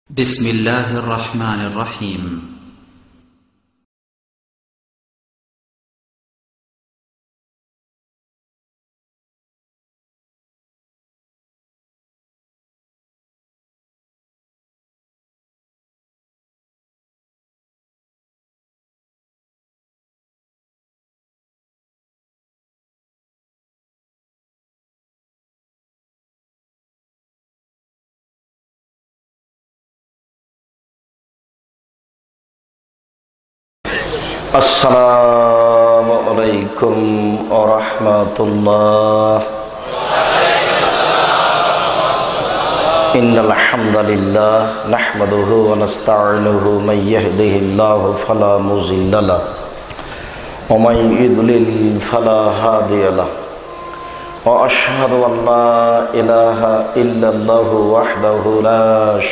بسم الله الرحمن الرحيم. আসসালামু আলাইকুম ওয়া রাহমাতুল্লাহ। ইন্নাল হামদালিল্লাহ নাহমাদুহু ওয়া নাস্তাঈনুহু মান ইয়াহদিহিল্লাহু ফালা মুযিল্লা লাহু ওয়া মান ইউদ্লিল ফালা হাদিয়া লাহু ওয়া আশহাদু আন লা ইলাহা ইল্লাল্লাহু ওয়াহদাহু লা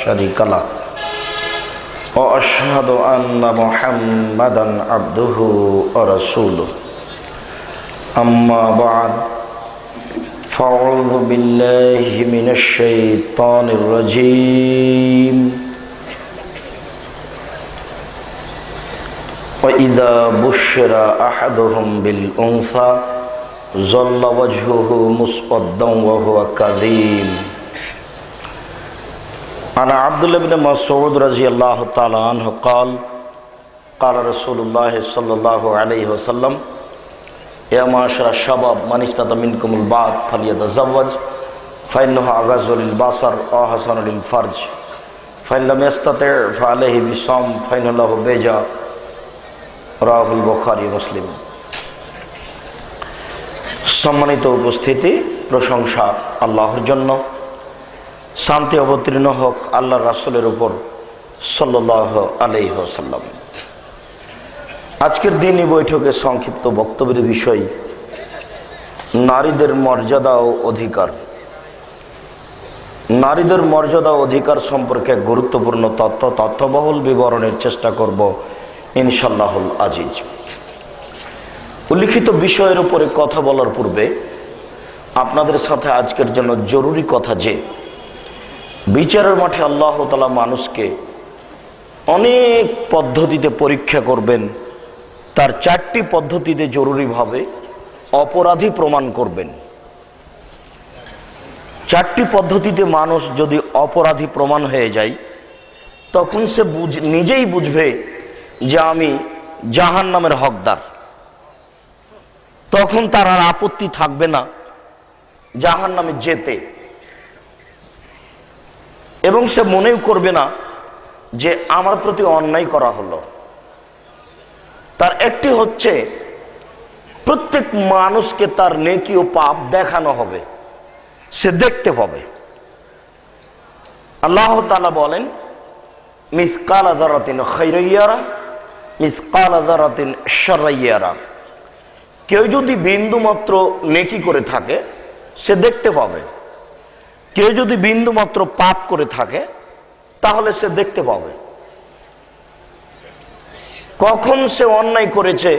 শারীকা লাহু وأشهد أن محمدا عبده ورسوله أما بعد فأعوذ بالله من الشيطان الرجيم وإذا بشر أحدهم بالأنثى ظل وجهه مسودا وهو كظيم أنا عبد الله بن مسعود رضي الله تعالى عنه قال قال رسول الله صلى الله عليه وسلم يا معشر الشباب من استطاع منكم الباءة فليتزوج فإنه أغض للبصر وأحسن للفرج فإن لم يستطع فعليه بالصوم فإن له وجر رواه البخاري ومسلم। সম্মানিত উপস্থিতি, প্রশংসা আল্লাহর জন্য, শান্তি অবতীর্ণ হোক আল্লাহর রাসূলের উপর সাল্লাল্লাহু আলাইহি ওয়াসাল্লাম। আজকের দিনই বৈঠকে সংক্ষিপ্ত বক্তব্যের বিষয় নারীদের মর্যাদা ও অধিকার। নারীদের মর্যাদা ও অধিকার সম্পর্কে গুরুত্বপূর্ণ তথ্যবহুল বিবরণের চেষ্টা করব ইনশাআল্লাহুল আজিজ। উল্লিখিত বিষয়ের উপরে কথা বলার পূর্বে আপনাদের সাথে আজকের জন্য জরুরি কথা যে বিচারের মাঠে আল্লাহ তাআলা মানুষকে অনেক পদ্ধতিতে পরীক্ষা করবেন। তার 4টি পদ্ধতিতে জরুরিভাবে অপরাধী প্রমাণ করবেন। 4টি পদ্ধতিতে মানুষ যদি অপরাধী প্রমাণ হয়ে যায় তখন সে নিজেই বুঝবে যে আমি জাহান্নামের হকদার। তখন তার আর আপত্তি থাকবে না জাহান্নামে যেতে, এবং সে মনেও করবে না যে আমার প্রতি অন্যায় করা হলো। তার একটি হচ্ছে প্রত্যেক মানুষকে তার নেকি ও পাপ দেখানো হবে, সে দেখতে পাবে। আল্লাহ তাআলা বলেন মিসকালা যারাতিন খায়রান ইয়ারা মিসকালা যারাতিন শাররান ইয়ারা। কেউ যদি বিন্দু মাত্র নেকি করে থাকে সে দেখতে পাবে, কেউ যদি বিন্দু মাত্র পাপ করে থাকে তাহলে সে দেখতে পাবে। কখন সে অন্যায় করেছে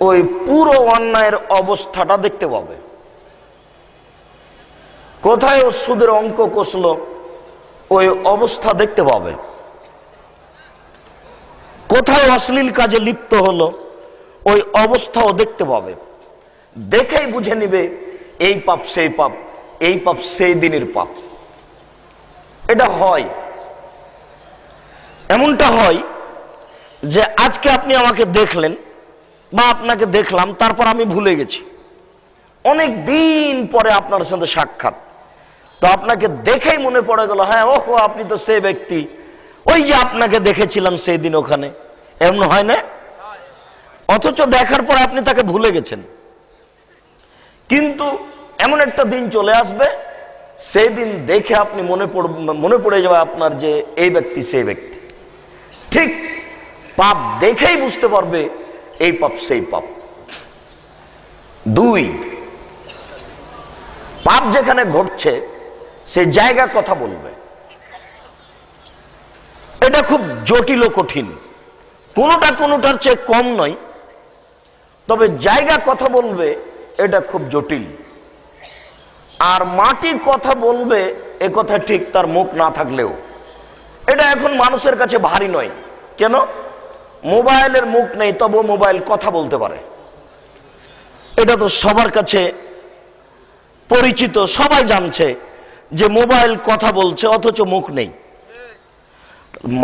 ওই পুরো অন্যায়ের অবস্থাটা দেখতে পাবে। কোথায় ও সুদের অঙ্ক কষল ওই অবস্থা দেখতে পাবে। কোথায় অশ্লীল কাজে লিপ্ত হলো ওই অবস্থাও দেখতে পাবে। দেখেই বুঝে নিবে এই পাপ সেই পাপ, এই পাপ সেই দিনের পাপ। এটা হয়, এমনটা হয় যে আজকে আপনি আমাকে দেখলেন বা আপনাকে দেখলাম, তারপর আমি ভুলে গেছি। অনেক দিন পরে আপনার সাথে সাক্ষাৎ, তো আপনাকে দেখেই মনে পড়ে গেল, হ্যাঁ ওহো আপনি তো সেই ব্যক্তি, ওই যে আপনাকে দেখেছিলাম সেই দিন ওখানে। এমন হয় না? অথচ দেখার পর আপনি তাকে ভুলে গেছেন। কিন্তু এমন একটা দিন চলে আসবে, সেই দিন দেখে আপনি মনে পড়ে যাবে আপনার যে এই ব্যক্তি সেই ব্যক্তি। ঠিক পাপ দেখেই বুঝতে পারবে এই পাপ সেই পাপ। 2, পাপ যেখানে ঘটছে সেই জায়গা কথা বলবে। এটা খুব জটিল ও কঠিন, কোনোটার চেয়ে কম নয়, তবে জায়গা কথা বলবে এটা খুব জটিল। আর মাটি কথা বলবে এ কথা ঠিক, তার মুখ না থাকলেও এটা এখন মানুষের কাছে ভারী নয়। কেন? মোবাইলের মুখ নেই, তবু মোবাইল কথা বলতে পারে। এটা তো সবার কাছে পরিচিত, সবাই জানছে যে মোবাইল কথা বলছে, অথচ মুখ নেই।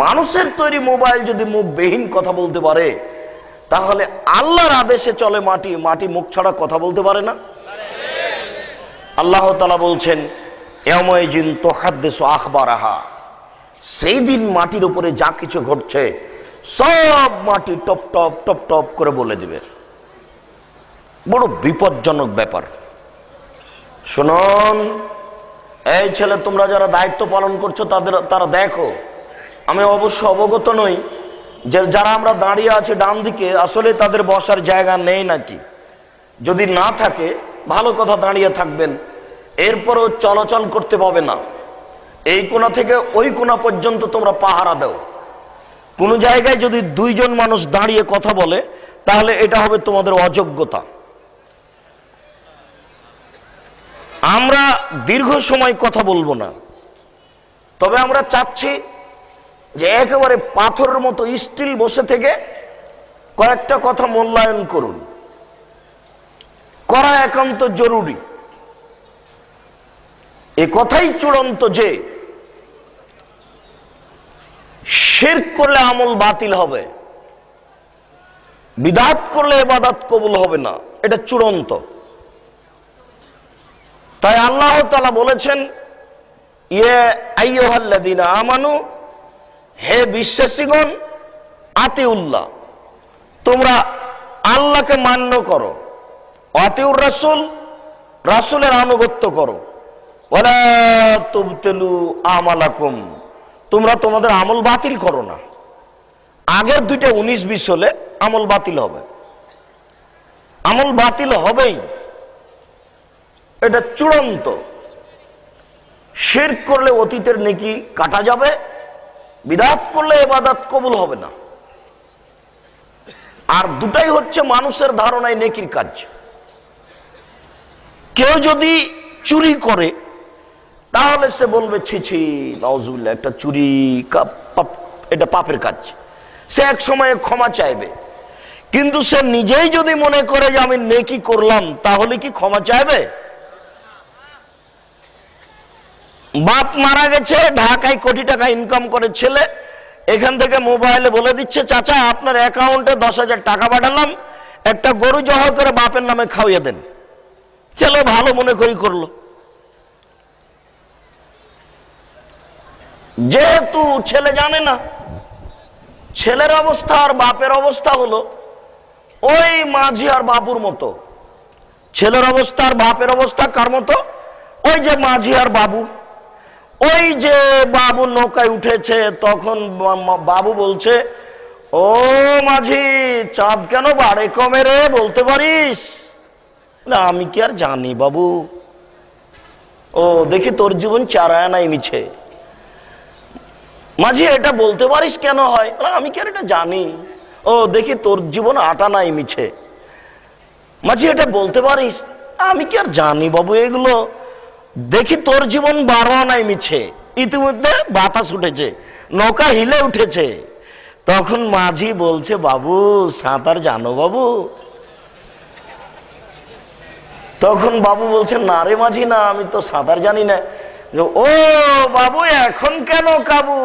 মানুষের তৈরি মোবাইল যদি মুখবিহীন কথা বলতে পারে, তাহলে আল্লাহর আদেশে চলে মাটি, মাটি মুখ ছাড়া কথা বলতে পারে না? আল্লাহ তাআলা বলছেন, ইয়াউমাইজিন তুহাদ্দিসু আখবারাহা, সেই দিন মাটির উপরে যা কিছু ঘটছে সব মাটি টপ টপ টপ টপ করে বলে দিবে। বড় বিপজ্জনক ব্যাপার। শুনুন, এই ছেলে, তোমরা যারা দায়িত্ব পালন করছো তারা দেখো, আমি অবশ্য অবগত নই যে যারা আমরা দাঁড়িয়ে আছি ডান দিকে, আসলে তাদের বসার জায়গা নেই নাকি। যদি না থাকে ভালো কথা, দাঁড়িয়ে থাকবেন, এরপরও চলাচল করতে পাবে না। এই কোণা থেকে ওই কোণা পর্যন্ত তোমরা পাহারা দাও। কোন জায়গায় যদি দুইজন মানুষ দাঁড়িয়ে কথা বলে, তাহলে এটা হবে তোমাদের অযোগ্যতা। আমরা দীর্ঘ সময় কথা বলবো না, তবে আমরা চাচ্ছি যে একেবারে পাথরের মতো স্টিল বসে থেকে কয়েকটা কথা মূল্যায়ন করুন, করা একান্ত জরুরি। এ কথাই চূড়ান্ত যে শিরক করলে আমল বাতিল হবে, বিদআত করলে ইবাদত কবুল হবে না, এটা চূড়ান্ত। তাই আল্লাহ তাআলা বলেছেন, ইয়া আইয়ুহাল্লাযীনা আমানু, হে বিশ্বাসীগণ, আতিউল্লাহ, তোমরা আল্লাহকে মান্য করো, আতিউর রাসূল, রাসূলের আনুগত্য করো, ওয়ালা তুবতিলু আমালাকুম, তোমরা তোমাদের আমল বাতিল করো না। আগের দুইটা 19-20 হলে আমল বাতিল হবে, আমল বাতিল হবেই, এটা চূড়ান্ত। শিরক করলে অতীতের নেকি কাটা যাবে, বিদআত করলে ইবাদত কবুল হবে না। আর দুটাই হচ্ছে মানুষের ধারণায় নেকির কাজ। কেউ যদি চুরি করে, তাহলে সে বলবে ছি ছি নাউজুবিল্লাহ, একটা চুরি এটা পাপের কাজ, সে এক সময়ে ক্ষমা চাইবে। কিন্তু সে নিজেই যদি মনে করে যে আমি নেকি করলাম, তাহলে কি ক্ষমা চাইবে? বাপ মারা গেছে, ঢাকায় কোটি টাকা ইনকাম করে ছেলে, এখান থেকে মোবাইলে বলে দিচ্ছে, চাচা আপনার অ্যাকাউন্টে 10,000 টাকা পাঠালাম, একটা গরু জবাই করে বাপের নামে খাওয়িয়ে দেন। ছেলে ভালো মনে করি করলো। যেহেতু ছেলে জানে না, ছেলের অবস্থা আর বাপের অবস্থা হলো ওই মাঝি আর বাবুর মতো। ছেলের অবস্থা আর বাপের অবস্থা কার মতো? ওই যে মাঝি আর বাবু। ওই যে বাবু নৌকায় উঠেছে, তখন বাবু বলছে, ও মাঝি, চাঁদ কেন বাড়ে কমে রে, বলতে পারিস? না, আমি কি আর জানি বাবু। ও দেখি তোর জীবন চারায় নাই মিছে। মাঝি, এটা বলতে পারিস কেন হয়? আমি কি আর এটা জানি। ও দেখি তোর জীবন আটা নাই মিছে। মাঝি, এটা বলতে পারিস? আমি কি আর জানি বাবু এগুলো। দেখি তোর জীবন 12 আনাই মিছে। ইতিমধ্যে বাতাস উঠেছে, নৌকা হিলে উঠেছে। তখন মাঝি বলছে, বাবু সাঁতার জানো বাবু? তখন বাবু বলছে, না রে মাঝি, না, আমি তো সাঁতার জানি না। ও বাবু, এখন কেন কাবু?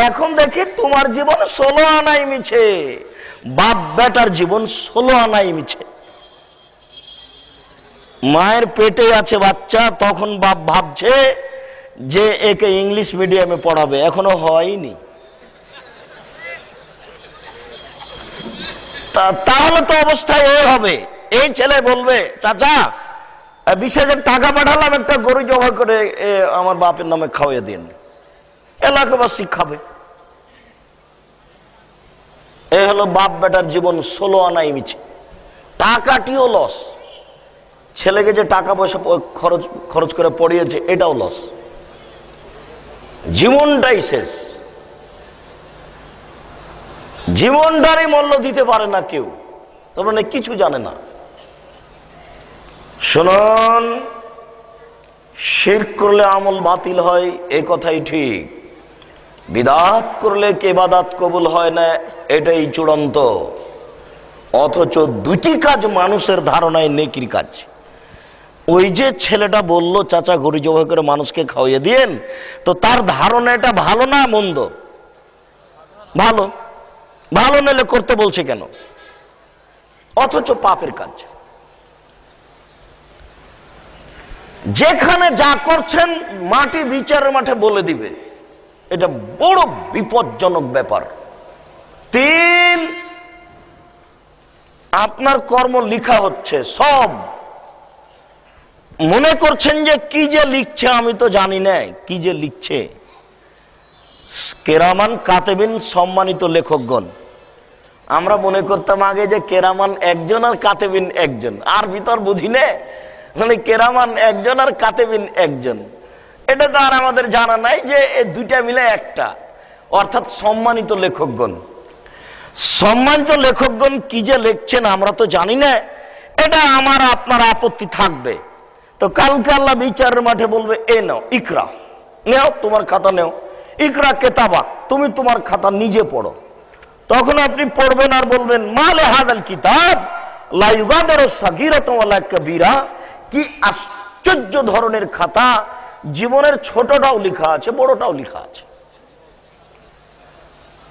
এখন দেখি তোমার জীবন 16 আনাই মিছে, বাপ বেটার জীবন 16 আনাই মিছে। মায়ের পেটে আছে বাচ্চা, তখন বাপ ভাবছে যে একে ইংলিশ মিডিয়ামে পড়াবে, এখনো হয়নি। তাহলে তো অবস্থা এ হবে, এই ছেলে বলবে, চাচা 20,000 টাকা পাঠালাম, একটা গরু জবাই করে আমার বাপের নামে খাওয়িয়ে দিন। এলাকাবাসী খাবে। এ হলো বাপ বেটার জীবন 16 আনাই মিছে। টাকাটিও লস, ছেলেকে যে টাকা পয়সা খরচ করে পড়িয়েছে এটাও লস, জীবনটাই শেষ। জীবনটারই মূল্য দিতে পারে না কেউ, তার মানে কিছু জানে না। শুনুন, শিরক করলে আমল বাতিল হয়, এ কথাই ঠিক। বিদআত করলে কি ইবাদত কবুল হয় না, এটাই চূড়ান্ত। অথচ দুটি কাজ মানুষের ধারণায় নেকির কাজ। ওই যে ছেলেটা বলল চাচা গরু জবাই করে মানুষকে খাওয়িয়ে দিয়েন, তো তার ধারণা এটা ভালো না মন্দ? ভালো। ভালো নিলে করতে বলছে কেন? অথচ পাপের কাজ। যেখানে যা করছেন মাটি বিচারের মাঠে বলে দিবে, এটা বড় বিপজ্জনক ব্যাপার। 3, আপনার কর্ম লিখা হচ্ছে সব। মনে করছেন যে কি যে লিখছে আমি তো জানি না কি যে লিখছে। কেরামান কাতেবিন, সম্মানিত লেখকগণ। আমরা মনে করতাম আগে যে কেরামান একজন আর কাতেবিন একজন, আর ভিতর বুঝি না, মানে কেরামান একজন আর কাতেবিন একজন। এটা তো আর আমাদের জানা নাই যে এই দুইটা মিলে একটা, অর্থাৎ সম্মানিত লেখকগণ। সম্মানিত লেখকগণ কি যে লিখছেন আমরা তো জানি না, এটা আমার আপনার আপত্তি থাকবে। তো কালকে আল্লাহ বিচারের মাঠে বলবে, এ নাও ইকরা, নেও তোমার খাতা নেও, ইকরা কেতাবা, তুমি তোমার খাতা নিজে পড়ো। তখন আপনি পড়বেন আর বলবেন, মালে হাদাল কিতাব লা ইউগাদিরু সাগীরাতান ওয়ালা কাবীরা, কি আশ্চর্য ধরনের খাতা, জীবনের ছোটটাও লেখা আছে বড়টাও লেখা আছে।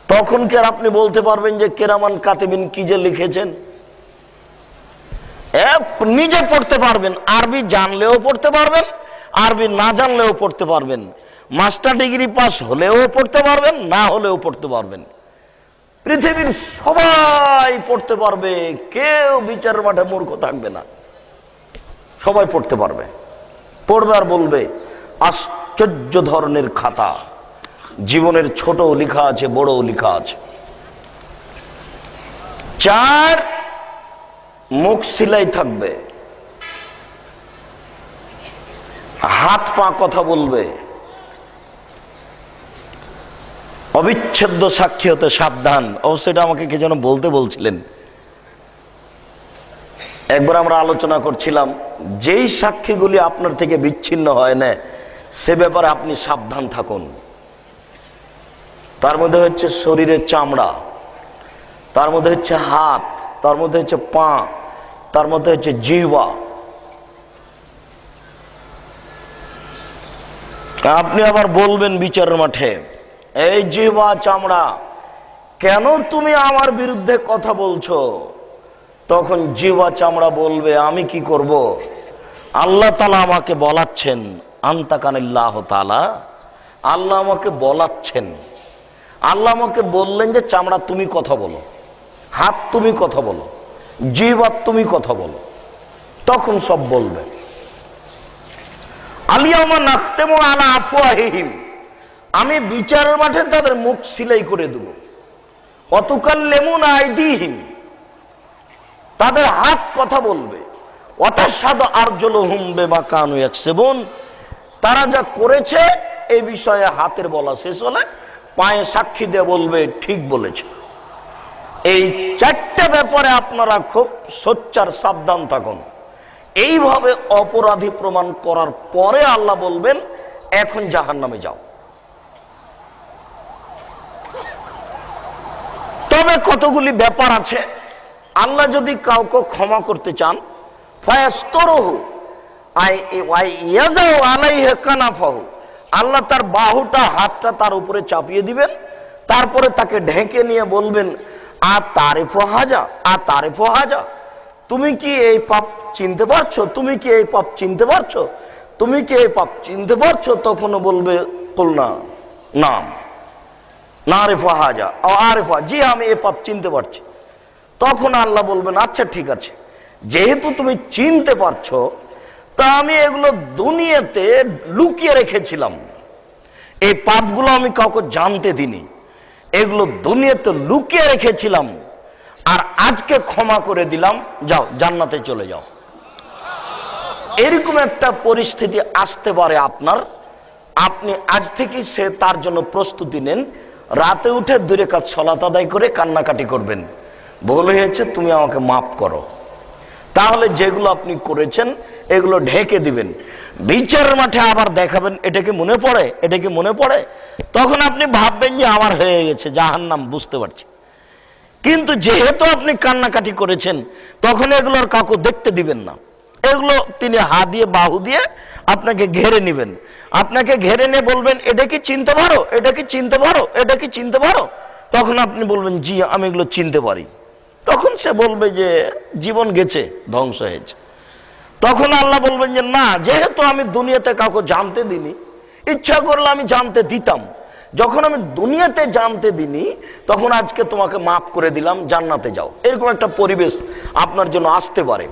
তখন কি আর আপনি বলতে পারবেন যে কেরামান কাতিবিন কি যে লিখেছেন? নিজে পড়তে পারবেন, আরবি জানলেও পড়তে পারবেন, আরবি না জানলেও পড়তে পারবেন, মাস্টার ডিগ্রি পাস হলেও পড়তে পারবেন, না হলেও পড়তে পারবেন। পৃথিবীর সবাই পড়তে পারবে, কেউ বিচারের মাঠে মূর্খ থাকবে না, সবাই পড়তে পারবে। পড়বে আর বলবে, আশ্চর্য ধরনের খাতা, জীবনের ছোটও লেখা আছে বড়ও লেখা আছে। 4, মুখ সিলাই থাকবে, হাত পা কথা বলবে, অবিচ্ছেদ্য সাক্ষী হতে সাবধান। অবশ্যই এটা আমাকে কে যেন বলতে বলছিলেন। একবার আমরা আলোচনা করছিলাম, যেই সাক্ষীগুলি আপনার থেকে বিচ্ছিন্ন হয় না সে ব্যাপারে আপনি সাবধান থাকুন। তার মধ্যে হচ্ছে শরীরের চামড়া, তার মধ্যে হচ্ছে হাত, তার মধ্যে হচ্ছে পা, তার মধ্যে হচ্ছে জিহ্বা। আপনি আবার বলবেন বিচারের মাঠে, এই জিহ্বা চামড়া, কেন তুমি আমার বিরুদ্ধে কথা বলছো? তখন জিহ্বা চামড়া বলবে, আমি কি করব? আল্লাহ তাআলা আমাকে বলাচ্ছেন, আনতাকানিল্লাহ তাআলা, আল্লাহ আমাকে বলাচ্ছেন। আল্লাহ আমাকে বললেন যে চামড়া তুমি কথা বলো, হাত তুমি কথা বলো, জিহ্বা তুমি কথা বলো। তখন সব বলবে, আলিয়ামা নাখতেমু আলা আফওয়াহিহিম, আমি বিচারের মাঠে তাদের মুখ সিলাই করে দেব। অতুকাল্লিমুনা আইদিহিম, তাদের হাত কথা বলবে। ওয়াতাশহাদু আরজুলুহুম বিমা কানু ইয়াকসিবুন, তারা যা করেছে এই বিষয়ে হাতের বলা শেষ হলে পায়ে সাক্ষী দিয়ে বলবে ঠিক বলেছে। এই 4টা ব্যাপারে আপনারা খুব সোচ্চার সাবধান থাকুন। এইভাবে অপরাধী প্রমাণ করার পরে আল্লাহ বলবেন, এখন জাহান্নামে যাও। তবে কতগুলি ব্যাপার আছে, আল্লাহ যদি কাউকে ক্ষমা করতে চান, ফায়াস্তরহু ইয়াযাউ আলাইহি কানাফাহু, আল্লাহ তার বাহুটা হাতটা তার উপরে চাপিয়ে দিবেন, তারপরে তাকে ঢেকে নিয়ে বলবেন, আ তারিফু হাজা, আ তারিফু হাজা, তুমি কি এই পাপ চিনতে পারছো? তুমি কি এই পাপ চিনতে পারছো? তুমি কি এই পাপ চিনতে পারছো? তখনও বলবে, কুলনা নাম নারিফা হাজা ও আরিফা, জি আমি এই পাপ চিনতে পারছি। তখন আল্লাহ বলবেন, আচ্ছা ঠিক আছে, যেহেতু তুমি চিনতে পারছো, তা আমি এগুলো দুনিয়াতে লুকিয়ে রেখেছিলাম, এই পাপগুলো আমি কাউকে জানতে দিইনি, এগুলো দুনিয়াতে লুকিয়ে রেখেছিলাম, আর আজকে ক্ষমা করে দিলাম, যাও জান্নাতে চলে যাও। এরকম একটা পরিস্থিতি আসতে পারে আপনার, আপনি আজ থেকে সে তার জন্য প্রস্তুতি নেন। রাতে উঠে 2 রাকাত সালাত আদায় করে কান্নাকাটি করবেন, ভুল হয়েছে তুমি আমাকে মাফ করো। তাহলে যেগুলো আপনি করেছেন এগুলো ঢেকে দিবেন, বিচারের মাঠে আবার দেখাবেন। এটা কি মনে পড়ে? এটা কি মনে পড়ে? তখন আপনি ভাববেন যে আমার হয়ে গেছে জাহান্নাম, বুঝতে পারছি। কিন্তু যেহেতু আপনি কান্নাকাটি করেছেন, তখন এগুলোর কাউকে দেখতে দিবেন না। এগুলো তিনি হাত দিয়ে বাহু দিয়ে আপনাকে ঘেরে নেবেন। আপনাকে ঘেরে নিয়ে বলবেন, এটা কি চিনতে পারো, এটা কি চিনতে পারো, এটা কি চিনতে পারো? তখন আপনি বলবেন, জি আমি এগুলো চিনতে পারি। তখন সে বলবে যে জীবন গেছে, ধ্বংস হয়েছে। তখন আল্লাহ বলবেন যে না, যেহেতু আমি দুনিয়াতে কাউকে জানতে দিনি, ইচ্ছা করলে আমি জানতে দিতাম, যখন আমি দুনিয়াতে জানতে দিনি তখন আজকে তোমাকে মাফ করে দিলাম, জান্নাতে যাও। এরকম একটা পরিবেশ আপনার জন্য আসতে পারে।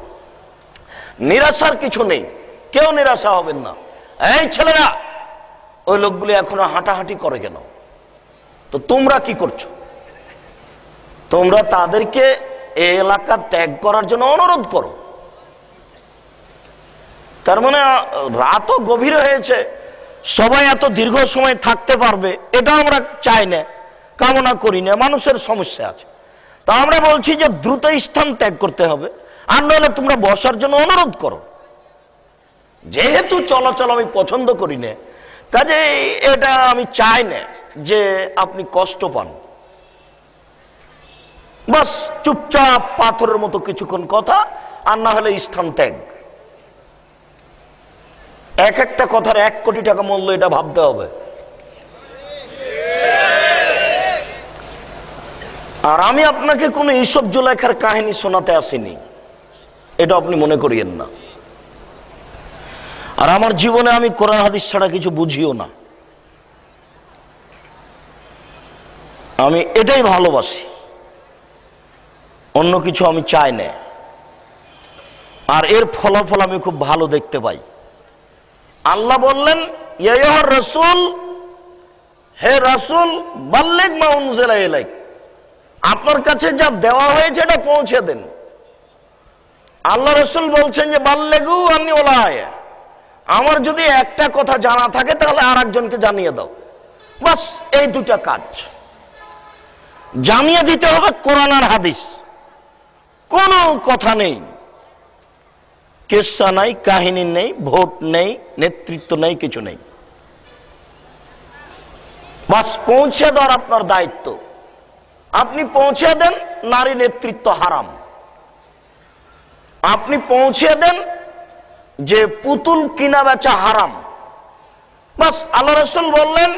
নিরাশার কিছু নেই, কেউ নিরাশা হবেন না। এই ছেলেরা, ওই লোকগুলি এখনো হাঁটাহাঁটি করে কেন? তো তোমরা কি করছো? তোমরা তাদেরকে এই এলাকা ত্যাগ করার জন্য অনুরোধ করো। তার মানে রাতও গভীর হয়েছে, সবাই এত দীর্ঘ সময় থাকতে পারবে এটা আমরা চাই না, কামনা করি না, মানুষের সমস্যা আছে। তা আমরা বলছি যে দ্রুত স্থান ত্যাগ করতে হবে, আর নইলে তোমরা বসার জন্য অনুরোধ করো। যেহেতু চলাচল আমি পছন্দ করি না, কাজে এটা আমি চাই না যে আপনি কষ্ট পান। বাস চুপচাপ পাথরের মতো কিছুক্ষণ কথা, আর না হলে স্থান ত্যাগ। এক একটা কথার 1 কোটি টাকা মূল্য, এটা ভাবতে হবে। আর আমি আপনাকে কোনো ইউসুফ জুলাইখার কাহিনী শোনাতে আসিনি, এটা আপনি মনে করিয়েন না। আর আমার জীবনে আমি কোরআন হাদিস ছাড়া কিছু বুঝিও না। আমি এটাই ভালোবাসি, অন্য কিছু আমি চাই না। আর এর ফলাফল আমি খুব ভালো দেখতে পাই। আল্লাহ বললেন, ইয়া রাসূল, হে রাসূল, বাল্লিগ মা উনজিলা ইলাইক, আপনার কাছে যা দেওয়া হয়েছে এটা পৌঁছে দেন। আল্লাহ রাসূল বলছেন যে বাল্লিগু আন্নী ওলায়া, আমার যদি একটা কথা জানা থাকে তাহলে আর একজনকে জানিয়ে দাও। বাস এই দুটা কাজ জানিয়ে দিতে হবে। কোরআন আর হাদিস, কোনো কথা নেই, কিসসা নাই, কাহিনী নেই, ভোট নেই, নেতৃত্ব নেই, কিছু নেই। বাস পৌঁছে দেওয়ার আপনার দায়িত্ব। আপনি পৌঁছে দেন নারী নেতৃত্ব হারাম, আপনি পৌঁছে দেন যে পুতুল কিনা বেচা হারাম। বাস আল্লাহ রাসূল বললেন,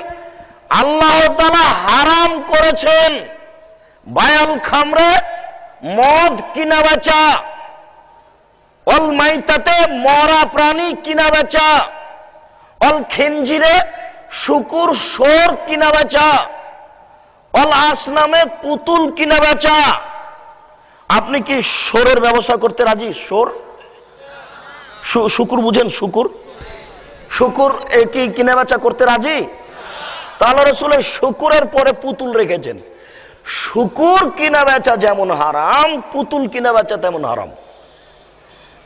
আল্লাহ তাআলা হারাম করেছেন বায়াল খামরে, মদ কিনা বেচা, অল মাইতাতে, মরা প্রাণী কিনা বেচা, অল খিনজিরে, শুকুর শোর কিনা বেচা, অল আসনামে, পুতুল কিনা বেচা। আপনি কি শোরের ব্যবসা করতে রাজি? শোর, শুকুর বুঝেন? শুকুর, শুকুর কি কিনা বেচা করতে রাজি? তাহলে রাসূল শুকুরের পরে পুতুল রেখেছেন। শুকুর কিনা বেচা যেমন হারাম, পুতুল কিনা বেচা তেমন হারাম।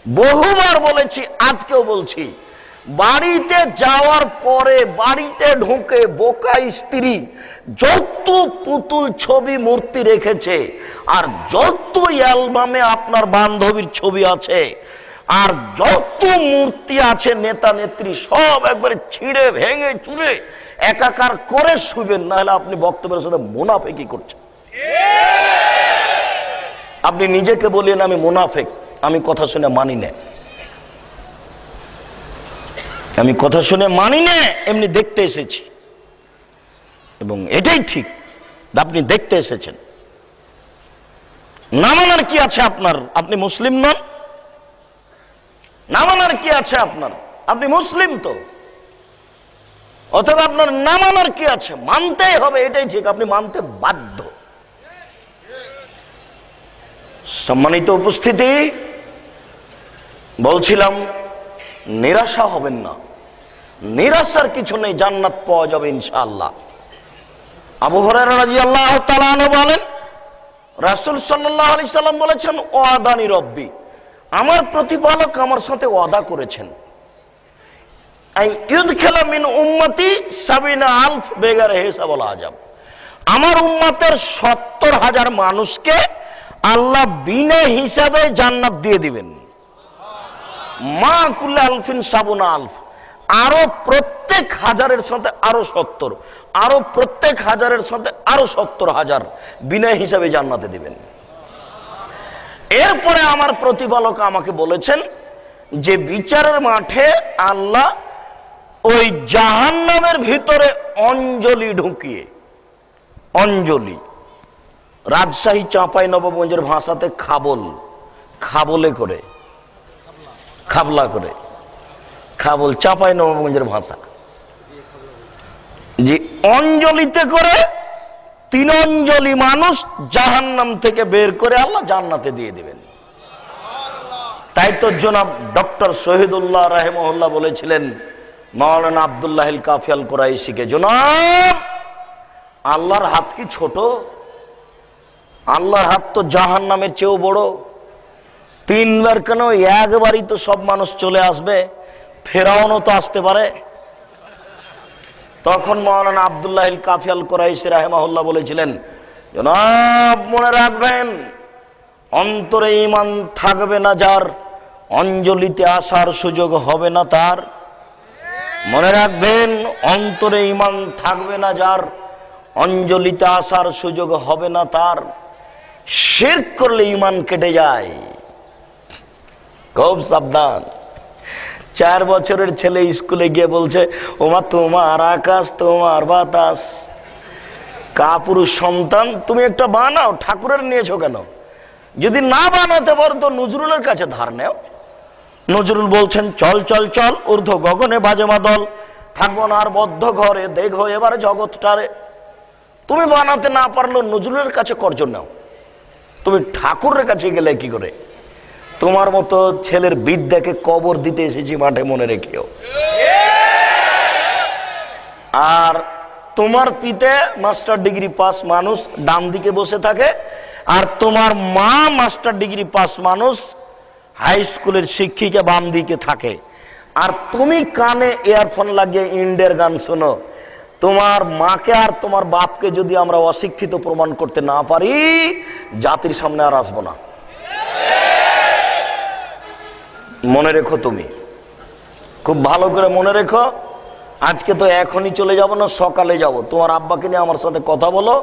বহুবার বলেছি, আজকেও বলছি, বাড়িতে যাওয়ার পরে বাড়িতে ঢুকে বোকা স্ত্রী যত পুতুল ছবি মূর্তি রেখেছে, আর যত অ্যালবামে আপনার বান্ধবীর ছবি আছে, আর যত মূর্তি আছে নেতা নেত্রী, সব একবারে ছিঁড়ে ভেঙে চুরে একাকার করে শুবেন, না হলে আপনি বক্তব্যের সাথে মুনাফিকি করছেন। আপনি নিজেকে বলেন আমি মুনাফিক, আমি কথা শুনে মানি না, আমি কথা শুনে মানি না, এমনি দেখতে এসেছি, এবং এটাই ঠিক, আপনি দেখতে এসেছেন। না মানার কি আছে আপনার? আপনি মুসলিম নন? না মানার কি আছে আপনার? আপনি মুসলিম তো, অথবা আপনার না মানার কি আছে? মানতেই হবে, এটাই ঠিক, আপনি মানতে বাধ্য। সম্মানিত উপস্থিতি, বলছিলাম নিরাশা হবেন না, নিরাশার কিছু নেই, জান্নাত পাওয়া যাবে ইনশাআল্লাহ। আবু হুরায়রা রাদিয়াল্লাহু তাআলা আনহু বলেন, রাসূল সাল্লাল্লাহু আলাইহি সাল্লাম বলেছেন, ওয়াদানি রব্বি, আমার প্রতিপালক আমার সাথে ওয়াদা করেছেন, আই ইউদখিলা মিন উম্মতি ৭০,০০০ বেগারে হিসাব ওয়ালা আযাব, আমার উম্মতের ৭০,০০০ মানুষকে আল্লাহ বিনা হিসাবে জান্নাত দিয়ে দিবেন। মা কুল্লে আলফিন সাবুনা আলফ, আরো প্রত্যেক হাজারের সাথে আরো 70, আরো প্রত্যেক হাজারের সাথে আরো 70,000 বিনা হিসাবে জান্নাতে দিবেন। এরপরে আমার প্রতিপালক আমাকে বলেছেন যে বিচারের মাঠে আল্লাহ ওই জাহান্নামের ভিতরে অঞ্জলি ঢুকিয়ে, অঞ্জলি রাজশাহী চাঁপাই নবগঞ্জের ভাষাতে খাবল, খাবলে করে, খাবলা করে, খাবল চাঁপাই নবগঞ্জের ভাষা, যে অঞ্জলিতে করে 3 অঞ্জলি মানুষ জাহান্নাম থেকে বের করে আল্লাহ জান্নাতে দিয়ে দিবেন। তাই তো জনাব ডক্টর শহীদুল্লাহ রাহিমাহুল্লাহ বলেছিলেন মাওলানা আব্দুল্লাহ আল কাফি আল কুরাইশিকে, জনাব আল্লাহর হাত কি ছোট? আল্লাহর হাত তো জাহান্নামের চেয়েও বড়। 3 বার কেন, একবারই তো সব মানুষ চলে আসবে, ফেরাউনও তো আসতে পারে। তখন মাওলানা আব্দুল্লাহ আল কাফি আল কুরাইশি রাহিমাহুল্লাহ বলেছিলেন, জনাব মনে রাখবেন, অন্তরে ঈমান থাকবে না যার, অঞ্জলিতে আসার সুযোগ হবে না তার। মনে রাখবেন, অন্তরে ঈমান থাকবে না যার, অঞ্জলিতে আসার সুযোগ হবে না তার। শিরক করলে ঈমান কেটে যায়, খুব সাবধান। 4 বছরের ছেলে স্কুলে গিয়ে বলছে, ওমা তোমার আকাশ তোমার বাতাস, কাপুরুষ সন্তান তুমি একটা বানাও, ঠাকুরের নিয়েছো কেন? যদি না বানাতে পারো তো নজরুলের কাছে ধার নেও। নজরুল বলছেন, চল চল চল ঊর্ধ্ব গগনে বাজে মাদল, থাকবো না আর বদ্ধ ঘরে, দেখো এবারে জগৎটারে। তুমি বানাতে না পারলো নজরুলের কাছে কর্জ নাও, তুমি ঠাকুরের কাছে গেলে কি করে? তোমার মতো ছেলের বিদ্যাকে কবর দিতে এসেছি মাঠে, মনে রেখেও। আর তোমার পিতে মাস্টার ডিগ্রি পাস মানুষ ডান দিকে বসে থাকে, আর তোমার মা মাস্টার ডিগ্রি পাস মানুষ হাই স্কুলের শিক্ষিকা বাম দিকে থাকে, আর তুমি কানে ইয়ারফোন লাগিয়ে ইন্ডিয়ার গান শোনো। তোমার মাকে আর তোমার বাপকে যদি আমরা অশিক্ষিত প্রমাণ করতে না পারি, জাতির সামনে আর আসবো না। মনে রেখো, তুমি খুব ভালো করে মনে রেখো। আজকে তো এখনই চলে যাব না, সকালে যাব। তোমার আব্বাকে নিয়ে আমার সাথে কথা বলো,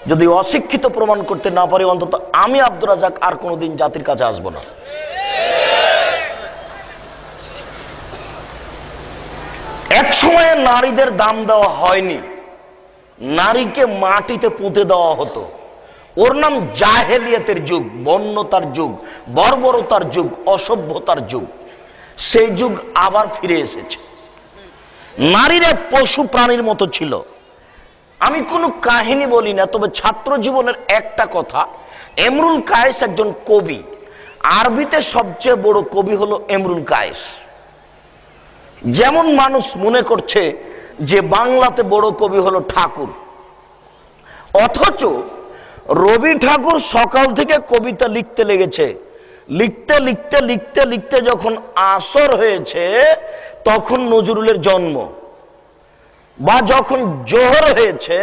যদি অশিক্ষিত প্রমাণ করতে না পারি, অন্তত আমি আব্দুর রাজ্জাক আর কোনোদিন জাতির কাছে আসবো না। এক সময়ে নারীদের দাম দেওয়া হয়নি, নারীকে মাটিতে পুঁতে দেওয়া হতো। ওর নাম জাহেলিয়াতের যুগ, বন্যতার যুগ, বর্বরতার যুগ, অসভ্যতার যুগ। সেই যুগ আবার ফিরে এসেছে। নারীরা পশু প্রাণীর মতো ছিল। আমি কোনো কাহিনী বলি না, তবে ছাত্র জীবনের একটা কথা। এমরুল কায়েস একজন কবি, আরবিতে সবচেয়ে বড় কবি হলো এমরুল কায়েস। যেমন মানুষ মনে করছে যে বাংলাতে বড় কবি হলো ঠাকুর, অথচ রবি ঠাকুর সকাল থেকে কবিতা লিখতে লেগেছে। লিখতে লিখতে লিখতে লিখতে যখন আসর হয়েছে, তখন নজরুলের জন্ম, বা যখন জোহর হয়েছে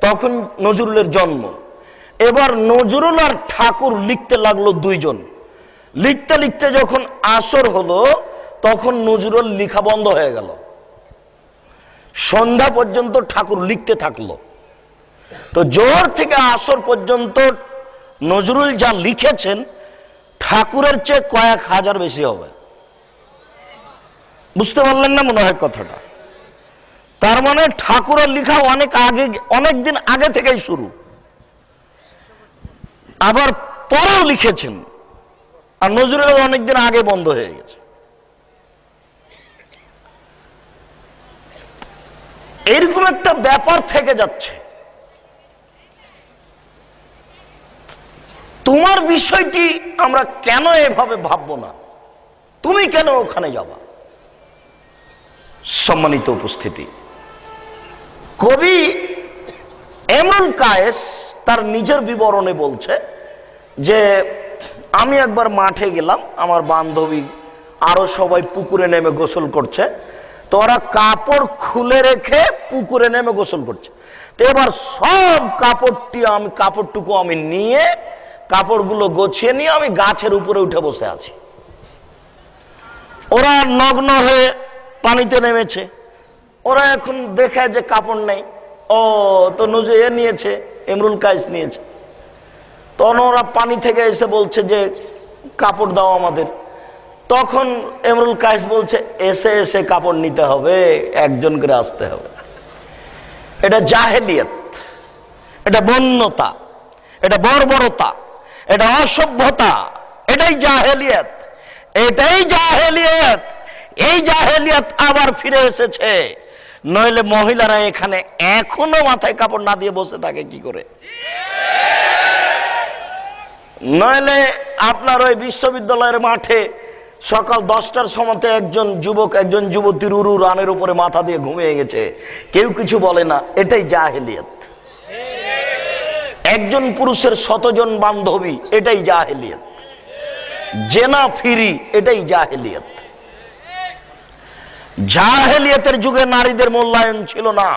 তখন নজরুলের জন্ম। এবার নজরুল আর ঠাকুর লিখতে লাগলো 2 জন। লিখতে লিখতে যখন আসর হলো, তখন নজরুল লেখা বন্ধ হয়ে গেল। সন্ধ্যা পর্যন্ত ঠাকুর লিখতে থাকলো। তো জোহর থেকে আসর পর্যন্ত নজরুল যা লিখেছেন, ঠাকুরের চেয়ে কয়েক হাজার বেশি হবে। বুঝতে পারলেন না মনে হয় কথাটা? তার মানে ঠাকুরের লেখা অনেক আগে, অনেক দিন আগে থেকেই শুরু, আবার পরেও লিখেছেন। আর নজরুলের অনেকদিন আগে বন্ধ হয়ে গেছে। এরকম একটা ব্যাপার থেকে যাচ্ছে। তোমার বিষয়টি আমরা কেন এভাবে ভাববো না? তুমি কেন ওখানে যাবা? সম্মানিত উপস্থিতি, কবি এমরুল কায়েস তার নিজের বিবরণে বলছে যে আমি একবার মাঠে গেলাম, আমার বান্ধবী আরো সবাই পুকুরে নেমে গোসল করছে, তো ওরা কাপড় খুলে রেখে পুকুরে নেমে গোসল করছে। তো এবার সব কাপড়টুকু আমি নিয়ে, কাপড়গুলো গোছিয়ে নিয়ে আমি গাছের উপরে উঠে বসে আছি। ওরা নগ্ন হয়ে পানিতে নেমেছে, ওরা এখন দেখে যে কাপড় নেই, ও তো নুজে নিয়েছে, ইমরুল কায়েস নিয়েছে। তখন ওরা পানি থেকে এসে বলছে যে কাপড় দাও আমাদের। তখন ইমরুল কায়েস বলছে এসে এসে কাপড় নিতে হবে, একজন করে আসতে হবে। এটা জাহেলিয়ত, এটা বন্যতা, এটা বর্বরতা, এটা অসভ্যতা, এটাই জাহেলিয়ত, এটাই জাহেলিয়ত। এই জাহেলিয়ত আবার ফিরে এসেছে, নইলে মহিলারা এখানে এখনো মাথায় কাপড় না দিয়ে বসে থাকে কি করে? নইলে আপনার ওই বিশ্ববিদ্যালয়ের মাঠে সকাল 10টার সময়তে একজন যুবক একজন যুবতীর উরু রানের উপরে মাথা দিয়ে ঘুমিয়ে গেছে, কেউ কিছু বলে না, এটাই জাহেলিয়ত। একজন পুরুষের 100 জন বান্ধবী, এটাই জাহেলিয়ত। জেনা ফিরি, এটাই জাহেলিয়ত। জাহেলিয়তের যুগে নারীদের মূল্যায়ন ছিল না,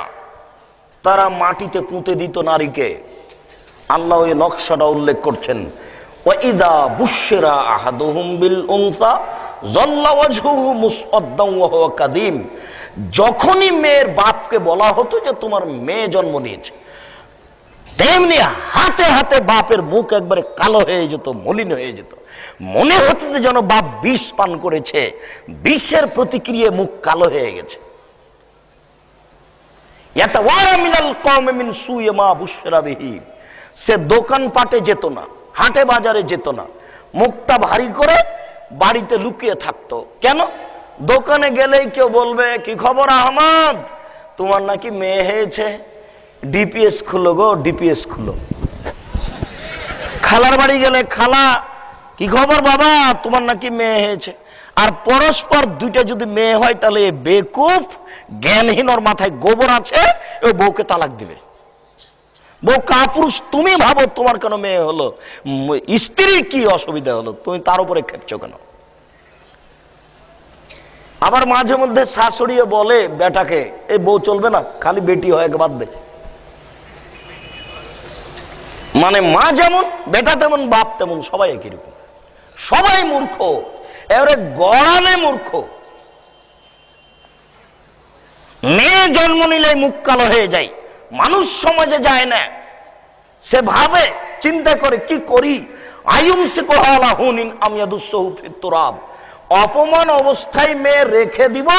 তারা মাটিতে পুঁতে দিত নারীকে। আল্লাহ ওই নকশাটা উল্লেখ করছেন, ওয়াইদা বুশিরা আহাদুহুম বিল উনসা যাল্লা ওয়াজহুহু মুসওয়াদ্দান ওয়া হুয়া কাদিম। যখনই মেয়ের বাপকে বলা হতো যে তোমার মেয়ে জন্ম নিয়েছে, তেমনি হাতে হাতে বাপের মুখ একবারে কালো হয়ে যেত, মলিন হয়ে যেত। মনে হতো যে যেন বাপ বিষ পান করেছে, বিষের প্রতিক্রিয়া মুখ কালো হয়ে গেছে। ইয়াতাওয়ারা মিনাল কওমি মিন সুই মা বুশিরা বিহি। সে দোকান পাটে যেত না, হাটে বাজারে যেত না, মুখটা ভারী করে বাড়িতে লুকিয়ে থাকতো। কেন? দোকানে গেলেই কেউ বলবে কি খবর আহমদ, তোমার নাকি মেয়ে হয়েছে, ডিপিএস খুলো গো, ডিপিএস খুলো। খালার বাড়ি গেলে খালা কি খবর বাবা, তোমার নাকি মেয়ে হয়েছে। আর পরস্পর দুইটা যদি মেয়ে হয় তাহলে বেকুফ জ্ঞানহীন, ওর মাথায় গোবর আছে, ওই বউকে তালাক দিবে। বউ কাপুরুষ, তুমি ভাবো তোমার কেন মেয়ে হলো, স্ত্রীর কি অসুবিধা হলো, তুমি তার উপরে খেপছো কেন? আবার মাঝে মধ্যে শাশুড়িও বলে বেটাকে, এই বউ চলবে না, খালি বেটি হয় বাদ দে। মানে মা যেমন বেটা তেমন, বাপ তেমন, সবাই একই রকম, সবাই মূর্খ, এবারে গড়ানে মূর্খ। মেয়ে জন্ম নিলে মুখ কালো হয়ে যায়, মানুষ সমাজে যায় না, সে ভাবে চিন্তা করে কি করি, অপমান অবস্থায় মেয়ে রেখে দিব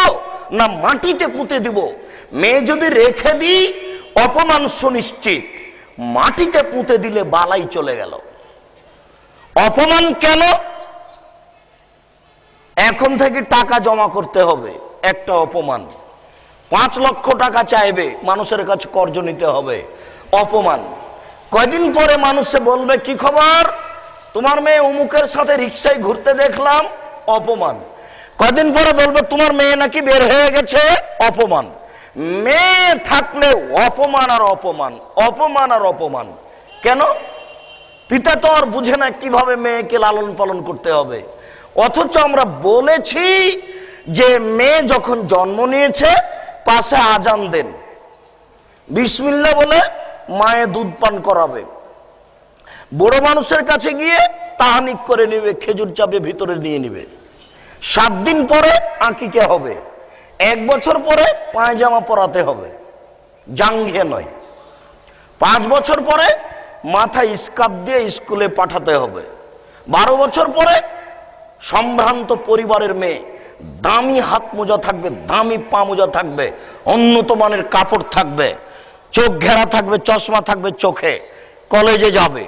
না মাটিতে পুঁতে দিব? মেয়ে যদি রেখে দিই অপমান সুনিশ্চিত, মাটিতে পুঁতে দিলে বালাই চলে গেল। অপমান কেন? এখন থেকে টাকা জমা করতে হবে, একটা অপমান। 5 লক্ষ টাকা চাইবে, মানুষের কাছে কর্জ নিতে হবে, অপমান। কয়দিন পরে মানুষে বলবে কি খবর, তোমার মেয়ে অমুকের সাথে রিক্সায় ঘুরতে দেখলাম, অপমান। কয়দিন পরে বলবে তোমার মেয়ে নাকি বের হয়ে গেছে, অপমান। মেয়ে থাকলে অপমান আর অপমান, অপমান আর অপমান। কেন? পিতা তো আর বুঝে না কিভাবে মেয়েকে লালন পালন করতে হবে। অথচ আমরা বলেছি যে মেয়ে যখন জন্ম নিয়েছে পাশে আজান দেন, বিসমিল্লাহ বলে মায়ে দুধ পান করাবে। বড় মানুষের কাছে গিয়ে তাহানিক করে নিবে, খেজুর চাপে ভিতরে নিয়ে নিবে। 7 দিন পরে আকিকা হবে, 1 বছর পরে পায়জামা পরাতে হবে, জাঙ্গিয়ে নয়। 5 বছর পরে মাথায় স্কার্ফ দিয়ে স্কুলে পাঠাতে হবে। 12 বছর পরে সম্ভ্রান্ত পরিবারের মেয়ে, দামি হাত মোজা থাকবে, দামি পা মোজা থাকবে, উন্নত মানের কাপড় থাকবে, চোখ ঘেরা থাকবে, চশমা থাকবে চোখে, কলেজে যাবে।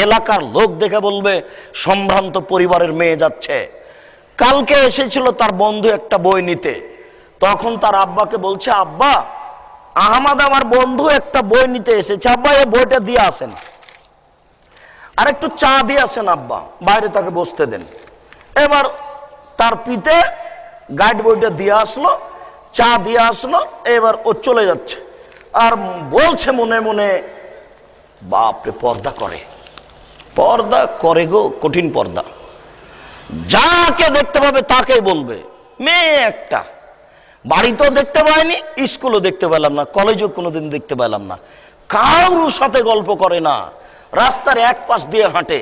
এলাকার লোক দেখে বলবে সম্ভ্রান্ত পরিবারের মেয়ে যাচ্ছে। কালকে এসেছিল তার বন্ধু একটা বই নিতে, তখন তার আব্বাকে বলছে, আব্বা আহমদ আমার বন্ধু একটা বই নিতে এসেছে, আব্বা এই বইটা দিয়ে আসেন, আর একটু চা দিয়ে আসেন আব্বা, বাইরে তাকে বসতে দেন। এবার তার পিতে গাইড বইটা দিয়ে আসলো, চা দিয়ে আসলো, এবার ও চলে যাচ্ছে। আর বলছে মনে মনে, বাপরে পর্দা করে, পর্দা করে গো, কঠিন পর্দা। যাকে দেখতে পাবে তাকেই বলবে। মেয়ে একটা, বাড়িতেও দেখতে পাইনি, স্কুলও দেখতে পেলাম না, কলেজও কোনোদিন দেখতে পেলাম না, কারোর সাথে গল্প করে না, রাস্তার এক পাশ দিয়ে হাঁটে।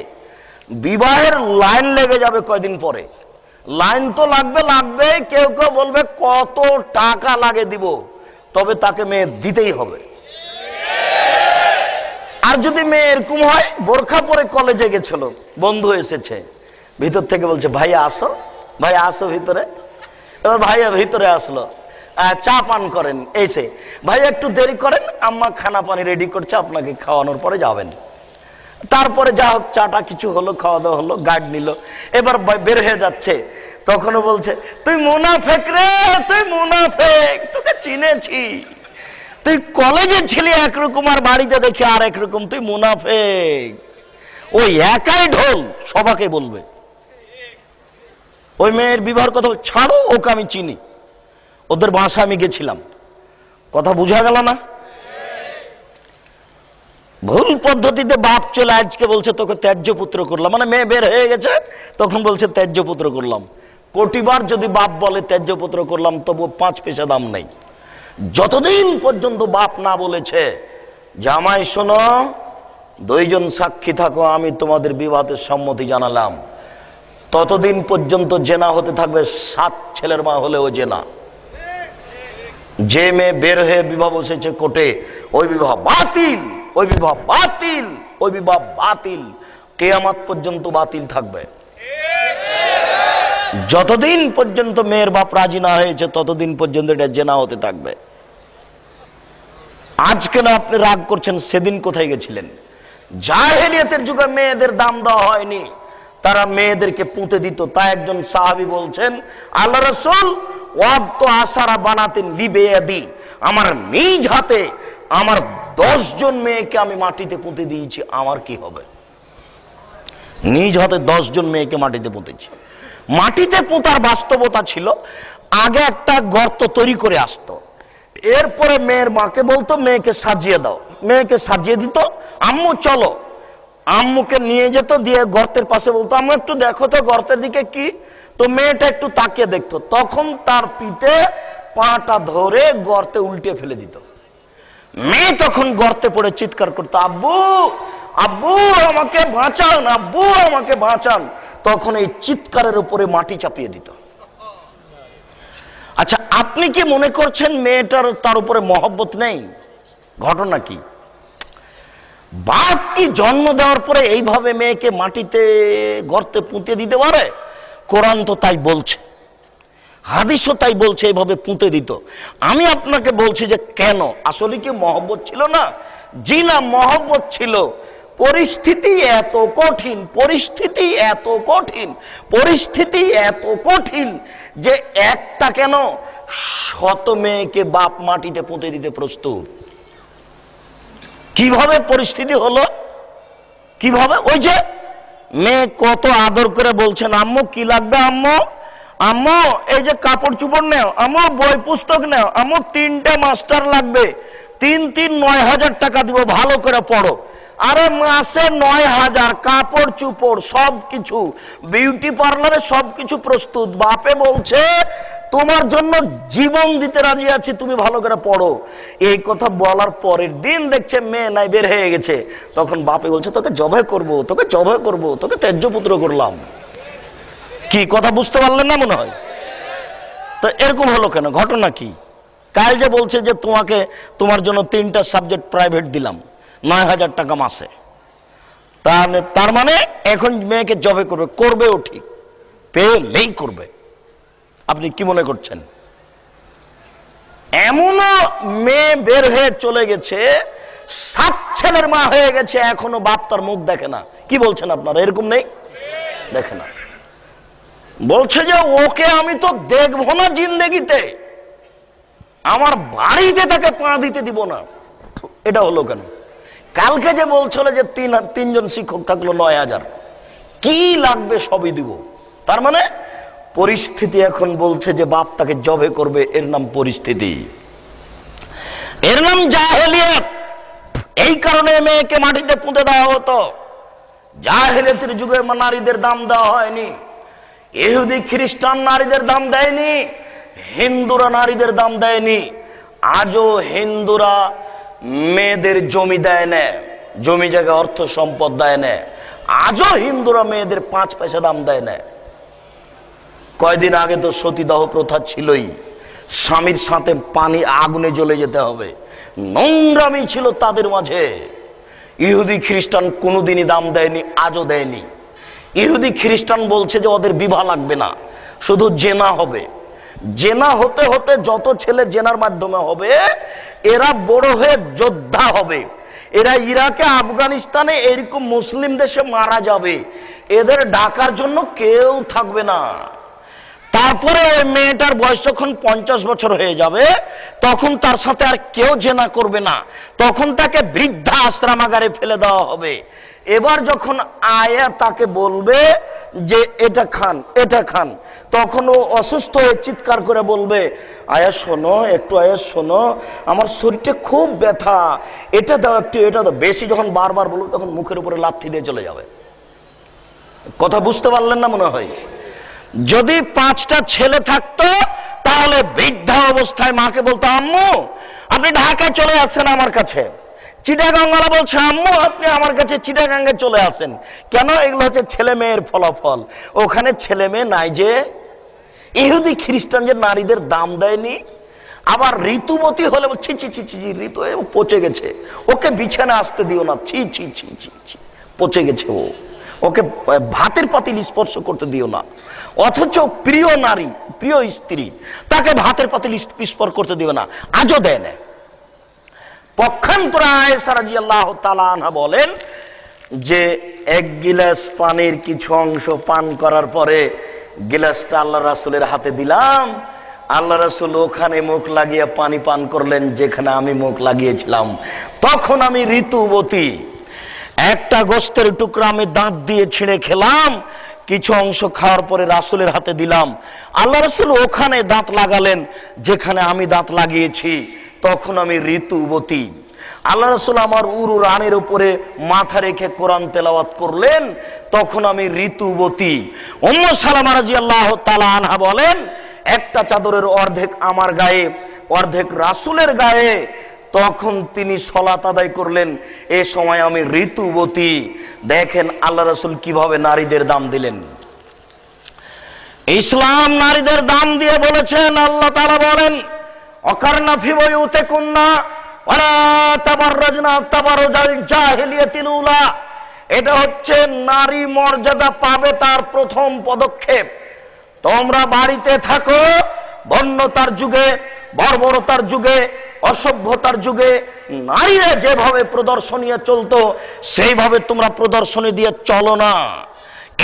বিবাহের লাইন লেগে যাবে কয়দিন পরে, লাইন তো লাগবে, কেউ কেউ বলবে কত টাকা লাগে দিব, তবে তাকে মেয়ে দিতেই হবে। আর যদি মেয়ে এরকম হয়, বোরখা পরে কলেজে গেছিল, বন্ধু এসেছে, ভিতর থেকে বলছে ভাইয়া আসো ভিতরে। এবার ভাইয়া ভিতরে আসলো, চা পান করেন, এসে ভাইয়া একটু দেরি করেন, আম্মা খানা পানি রেডি করছে, আপনাকে খাওয়ানোর পরে যাবেন। তারপরে যা হোক চাটা কিছু হলো, খাওয়া দাওয়া হলো, গার্ড নিল, এবার বের হয়ে যাচ্ছে, তখনও বলছে তুই মুনাফেক রে, তুই মুনাফেক, তোকে চিনেছি, তুই কলেজে ছিলি একরকম আর বাড়িতে দেখি আর একরকম, তুই মুনাফেক। ওই একাই ঢোল সবাকে বলবে। ওই মেয়ের বিবাহের কথা ছাড়ো, ওকে আমি চিনি, ওদের বাসা আমি গেছিলাম, কথা বুঝা গেল না? ভুল পদ্ধতিতে বাপ চলে আজকে বলছে তোকে ত্যায্য পুত্র করলাম, মানে মেয়ে বের হয়ে গেছে তখন বলছে ত্যায্য পুত্র করলাম। কোটিবার যদি বাপ বলে ত্যায্য পুত্র করলাম, তবু 5 পয়সা দাম নেই। যতদিন পর্যন্ত বাপ না বলেছে জামাই শোনো, 2 জন সাক্ষী থাকো, আমি তোমাদের বিবাহের সম্মতি জানালাম, ততদিন পর্যন্ত জেনা হতে থাকবে, 7 ছেলের মা হলেও জেনা। যে মেয়ে বের হয়ে বিবাহ বসেছে কোর্টে, ওই বিবাহ বাতিল, ওই বিবাহ বাতিল, ওই বিবাহ বাতিল, কিয়ামত পর্যন্ত বাতিল থাকবে। যতদিন পর্যন্ত মেয়ের বাপ রাজি না হয়েছে ততদিন পর্যন্ত এটা জেনা হতে থাকবে। আজকে না আপনি রাগ করছেন, সেদিন কোথায় গেছিলেন? জাহেলিয়াতের যুগে মেয়েদের দাম দেওয়া হয়নি, তারা মেয়েদেরকে পুঁতে দিত। তাই একজন সাহাবী বলছেন, আল্লাহ রাসূল ওয়াদ আসারা বানাতেন লিবেয়াদি, আমার নিজ হাতে আমার 10 জন মেয়েকে আমি মাটিতে পুঁতে দিয়েছি, আমার কি হবে? নিজ হাতে 10 জন মেয়েকে মাটিতে পুঁতেছি। মাটিতে পুঁতার বাস্তবতা ছিল, আগে একটা গর্ত তৈরি করে আসতো, এরপরে মেয়ের মাকে বলতো মেয়েকে সাজিয়ে দাও, মেয়েকে সাজিয়ে দিত, আম্মু চলো, আম্মুকে নিয়ে যেত, দিয়ে গর্তের পাশে বলতো আম্মু একটু দেখো তো গর্তের দিকে কি, তো মেয়েটা একটু তাকিয়ে দেখতো, তখন তার পিঠে পাটা ধরে গর্তে উল্টে ফেলে দিত। মেয়ে তখন গর্তে পড়ে চিৎকার করতো, আব্বু আব্বু আমাকে বাঁচান, আব্বু আমাকে বাঁচান। তখন এই চিৎকারের উপরে মাটি চাপিয়ে দিত। আচ্ছা, আপনি কি মনে করছেন মেয়েটার তার উপরে মহব্বত নেই? ঘটনা কি? বাপ কি জন্ম দেওয়ার পরে এইভাবে মেয়েকে মাটিতে গর্তে পুঁতে দিতে পারে? কোরআন তো তাই বলছে, হাদিসও তাই বলছে, এইভাবে পুঁতে দিত। আমি আপনাকে বলছি যে কেন, আসলে কি মহব্বত ছিল না? জি না, মহব্বত ছিল। পরিস্থিতি এত কঠিন, পরিস্থিতি এত কঠিন, পরিস্থিতি এত কঠিন যে একটা কেন 100 মেয়েকে বাপ মাটিতে পুঁতে দিতে প্রস্তুত। কিভাবে পরিস্থিতি হলো, কিভাবে? ওই যে মেয়ে কত আদর করে বলছেন, আম্মু কি লাগবে আম্মু, আম্মু এই যে কাপড় চোপড় নেও, আম্মু বই পুস্তক নেও, আম্মু 3টে মাস্টার লাগবে, 3 9,000 টাকা দিব, ভালো করে পড়ো। আরে মাসে 9,000, কাপড় চোপড় সবকিছু, বিউটি পার্লারে সবকিছু প্রস্তুত। বাপে বলছে তোমার জন্য জীবন দিতে রাজি আছি, তুমি ভালো করে পড়ো। এই কথা বলার পরের দিন দেখছে মেয়ে নাই, বের হয়ে গেছে। তখন বাপে বলছে তোকে জবাই করব, তোকে জবাই করব, তোকে ত্যায্য পুত্র করলাম। কি কথা বুঝতে পারলেন না মনে হয়? তো এরকম হলো কেন, ঘটনা কি? কাল যে বলছে যে তোমাকে, তোমার জন্য 3টা সাবজেক্ট প্রাইভেট দিলাম, 9,000 টাকা মাসে, তার মানে এখন মেয়েকে জবে করবে, করবেও ঠিক, পেলেই করবে। আপনি কি মনে করছেন? এমনও মেয়ে বের হয়ে চলে গেছে, 7 ছেলের মা হয়ে গেছে, এখনো বাপ তার মুখ দেখে না। কি বলছেন আপনারা? এরকম নেই? দেখে না, বলছে যে ওকে আমি তো দেখবো না জিন্দেগিতে, আমার বাড়িতে তাকে পা দিতে দিব না। এটা হলো কেন? কালকে যে বলছিল যে 3 জন শিক্ষক থাকলো 9,000, কি লাগবে সবই দিব। তার মানে পরিস্থিতি এখন বলছে যে বাপ তাকে জবে করবে, এর নাম পরিস্থিতি, এর নাম জাহেলিয়াত। এই কারণে মেয়েকে মাটিতে পুঁতে দেওয়া হতো। জাহেলিয়াতের যুগে নারীদের দাম দেওয়া হয়নি, ইহুদি খ্রিস্টান নারীদের দাম দেয়নি, হিন্দুরা নারীদের দাম দেয়নি। আজও হিন্দুরা মেয়েদের জমি দেয় না, জমি জায়গা অর্থ সম্পদ দেয় না। আজও হিন্দুরা মেয়েদের 5 পয়সা দাম দেয় না। কয়দিন আগে তো সতীদাহ প্রথা ছিলই, স্বামীর সাথে পানি আগুনে জ্বলে যেতে হবে, নোংরামি ছিল তাদের মাঝে। ইহুদি খ্রিস্টান কোনোদিনই দাম দেয়নি, আজও দেয়নি। ইহুদি খ্রিস্টান বলছে যে ওদের বিবাহ লাগবে না, শুধু জেনা হবে। জেনা হতে হতে যত ছেলে জেনার মাধ্যমে হবে, এরা বড় হয়ে যোদ্ধা হবে, এরা ইরাকে আফগানিস্তানে এরকম মুসলিম দেশে মারা যাবে, এদের ডাকার জন্য কেউ থাকবে না। তারপরে ওই মেয়েটার বয়স যখন 50 বছর হয়ে যাবে, তখন তার সাথে আর কেউ জেনা করবে না, তখন তাকে বৃদ্ধা আশ্রমাগারে ফেলে দেওয়া হবে। এবার যখন আয়া তাকে বলবে যে এটা খান, এটা খান, তখন ও অসুস্থ হয়ে চিৎকার করে বলবে, আয়া শোনো একটু, আয়া শোনো, আমার শরীরটা খুব ব্যথা, এটা দাও একটু, এটা দাও। বেশি যখন বারবার বলবে তখন মুখের উপরে লাথি দিয়ে চলে যাবে। কথা বুঝতে পারলেন না মনে হয়? যদি 5টা ছেলে থাকতো, তাহলে বৃদ্ধা অবস্থায় মাকে বলতো, আম্মু আপনি ঢাকায় চলে আসছেন আমার কাছে। চিটাগাঙ্গালা বলছে, আম্মু আপনি আমার কাছে চিটাগাঙ্গে চলে আসেন। কেন? এগুলো হচ্ছে ছেলে মেয়ের ফলাফল। ওখানে ছেলে মেয়ে নাই যে। ইহুদি খ্রিস্টান যে নারীদের দাম দেয়নি, আবার ঋতুবতী হলে ছি ছি ছি ছি, ঋতু পচে গেছে, ওকে বিছানা আসতে দিও না, ছি ছি ছি ছি ছি, পচে গেছে ও, ওকে ভাতের পাতিল স্পর্শ করতে দিও না। অথচ প্রিয় নারী, প্রিয় স্ত্রী, তাকে ভাতের পাতিল স্পর্শ করতে দিও না, আজও দেয় না। পক্ষান্তরে আয়েশা রাদিয়াল্লাহু তাআলা আনহা বলেন যে 1 গিলাস পানির কিছু অংশ পান করার পরে গিলাসটা আল্লাহ রাসূলের হাতে দিলাম, আল্লাহ রাসূল ওখানে মুখ লাগিয়ে পানি পান করলেন যেখানে আমি মুখ লাগিয়েছিলাম। তখন আমি ঋতুবতী। একটা গোশতের টুকরা আমি দাঁত দিয়ে ছিঁড়ে খেলাম, কিছু অংশ খাওয়ার পরে রাসূলের হাতে দিলাম, আল্লাহ রাসূল ওখানে দাঁত লাগালেন যেখানে আমি দাঁত লাগিয়েছি, তখন আমি ঋতুবতী। আল্লাহ রাসূল আমার উরু রানের উপরে মাথা রেখে কোরআন তেলাওয়াত করলেন, তখন আমি ঋতুবতী। উম্মু সালামা রাদিয়াল্লাহু তাআলা আনহা বলেন, একটা চাদরের অর্ধেক আমার গায়ে, অর্ধেক রাসূলের গায়ে, তখন তিনি সালাত আদায় করলেন, এ সময় আমি ঋতুবতী। দেখেন আল্লাহ রাসূল কিভাবে নারীদের দাম দিলেন। ইসলাম নারীদের দাম দিয়ে বলেছেন, আল্লাহ তাআলা বলেন, অকারনা ফি বুয়ুতিকুন্না ওয়ালা তাবাররাজনা তাবারুজাল জাহিলিয়াতিল উলা। এটা হচ্ছে নারী মর্যাদা পাবে তার প্রথম পদক্ষেপ। তোমরা বাড়িতে থাকো, বন্যতার যুগে, বর্বরতার যুগে, অসভ্যতার যুগে নারীরা যেভাবে প্রদর্শনী চলতো, সেইভাবে তোমরা প্রদর্শনী দিয়ে চলো না।